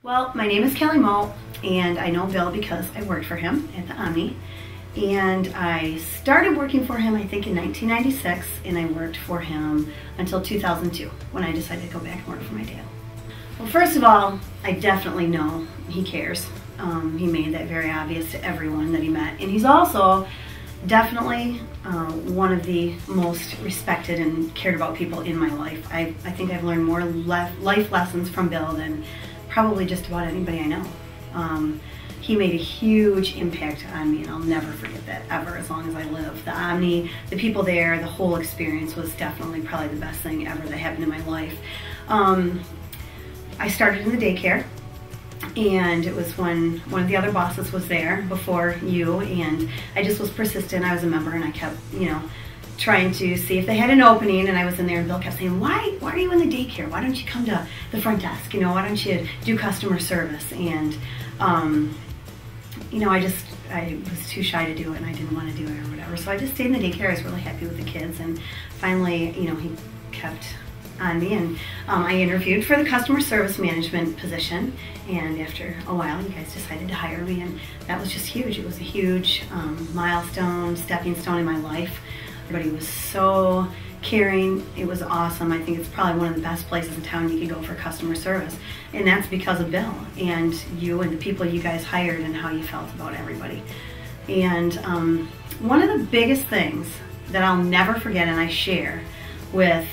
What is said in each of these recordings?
Well, my name is Kelly Moat, and I know Bill because I worked for him at the Omni. And I started working for him, I think, in 1996, and I worked for him until 2002, when I decided to go back and work for my dad. Well, first of all, I definitely know he cares. He made that very obvious to everyone that he met. And he's also definitely one of the most respected and cared about people in my life. I think I've learned more life lessons from Bill than probably just about anybody I know. He made a huge impact on me, and I'll never forget that ever as long as I live. The Omni, the people there, the whole experience was definitely probably the best thing ever that happened in my life. I started in the daycare, and it was when one of the other bosses was there before you, and I just was persistent. I was a member, and I kept, trying to see if they had an opening, and I was in there, and Bill kept saying, why are you in the daycare? Why don't you come to the front desk? Why don't you do customer service? And I was too shy to do it, and I didn't want to do it or whatever. So I just stayed in the daycare. I was really happy with the kids, and finally, he kept on me, and I interviewed for the customer service management position, and after a while, you guys decided to hire me, and that was just huge. It was a huge milestone, stepping stone in my life. Everybody was so caring. It was awesome. I think it's probably one of the best places in town you could go for customer service, and that's because of Bill and you and the people you guys hired and how you felt about everybody. And one of the biggest things that I'll never forget, and I share with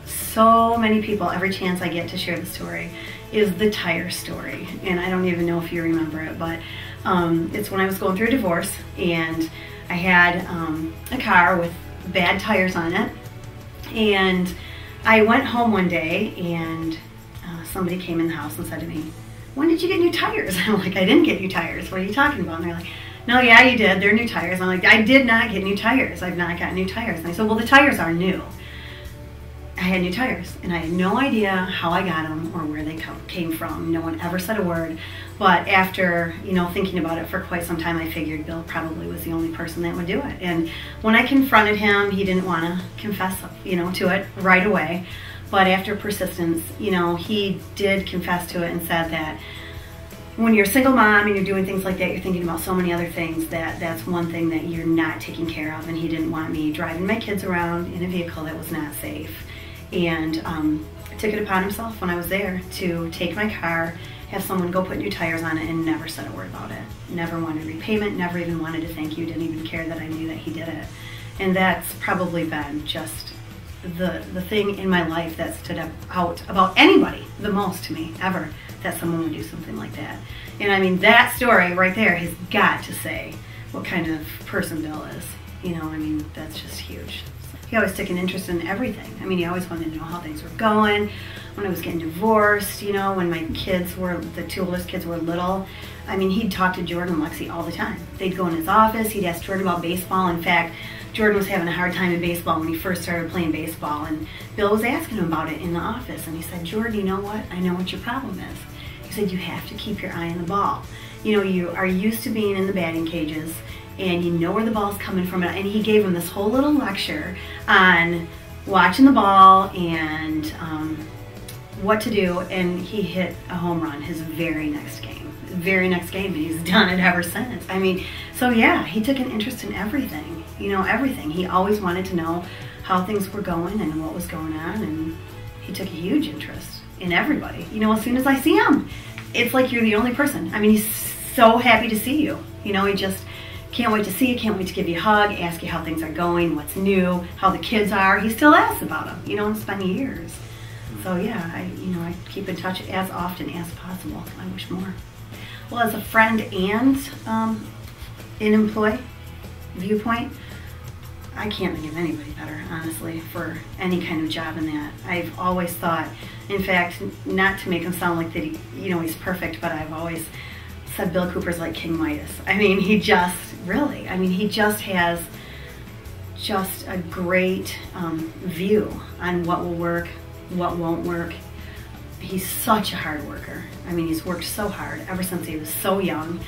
so many people every chance I get to share the story, is the tire story. And I don't even know if you remember it, but it's when I was going through a divorce, and I had a car with bad tires on it. And I went home one day, and somebody came in the house and said to me, when did you get new tires? I'm like, I didn't get new tires. What are you talking about? And they're like, no, yeah, you did. They're new tires. I'm like, I did not get new tires. I've not gotten new tires. And I said, well, the tires are new. I had new tires, and I had no idea how I got them or where they came from. No one ever said a word. But after, thinking about it for quite some time, I figured Bill probably was the only person that would do it. And when I confronted him, he didn't want to confess, to it right away. But after persistence, he did confess to it and said that when you're a single mom and you're doing things like that, you're thinking about so many other things that's one thing that you're not taking care of. And he didn't want me driving my kids around in a vehicle that was not safe. And took it upon himself when I was there to take my car, have someone go put new tires on it, and never said a word about it. Never wanted repayment, never even wanted to thank you, didn't even care that I knew that he did it. And that's probably been just the thing in my life that stood out about anybody the most to me ever, that someone would do something like that. And I mean, that story right there has got to say what kind of person Bill is. That's just huge. He always took an interest in everything. He always wanted to know how things were going. When I was getting divorced, when my kids the two oldest kids were little, he'd talk to Jordan and Lexi all the time. They'd go in his office, he'd ask Jordan about baseball. In fact, Jordan was having a hard time in baseball when he first started playing baseball, and Bill was asking him about it in the office, and he said, Jordan, you know what? I know what your problem is. He said, you have to keep your eye on the ball. You are used to being in the batting cages, and you know where the ball's coming from. And he gave him this whole little lecture on watching the ball and what to do, and he hit a home run his very next game. And he's done it ever since. So yeah, he took an interest in everything, everything. He always wanted to know how things were going and what was going on, and he took a huge interest in everybody. As soon as I see him, it's like you're the only person. He's so happy to see you. He just can't wait to see you, can't wait to give you a hug, ask you how things are going, what's new, how the kids are. He still asks about them, and it's been years. So yeah, I keep in touch as often as possible. I wish more. Well, as a friend and an employee viewpoint, I can't think of anybody better, honestly, for any kind of job in that. I've always thought, in fact, not to make him sound like that he's perfect, but I've always said Bill Cooper's like King Midas. He just really, he just has just a great view on what will work, what won't work. He's such a hard worker. He's worked so hard ever since he was so young,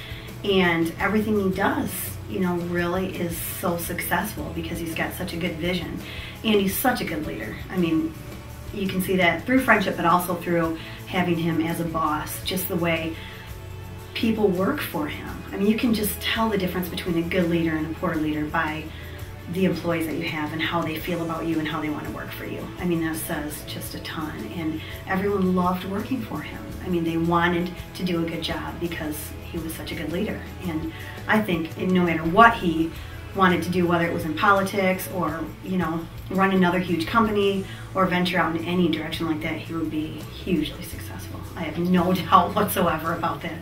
and everything he does, really is so successful because he's got such a good vision, and he's such a good leader. You can see that through friendship, but also through having him as a boss, just the way people work for him. I mean, you can just tell the difference between a good leader and a poor leader by the employees that you have and how they feel about you and how they want to work for you. I mean, that says just a ton. And everyone loved working for him. I mean, they wanted to do a good job because he was such a good leader. And I think no matter what he wanted to do, whether it was in politics or, you know, run another huge company or venture out in any direction like that, he would be hugely successful. I have no doubt whatsoever about that.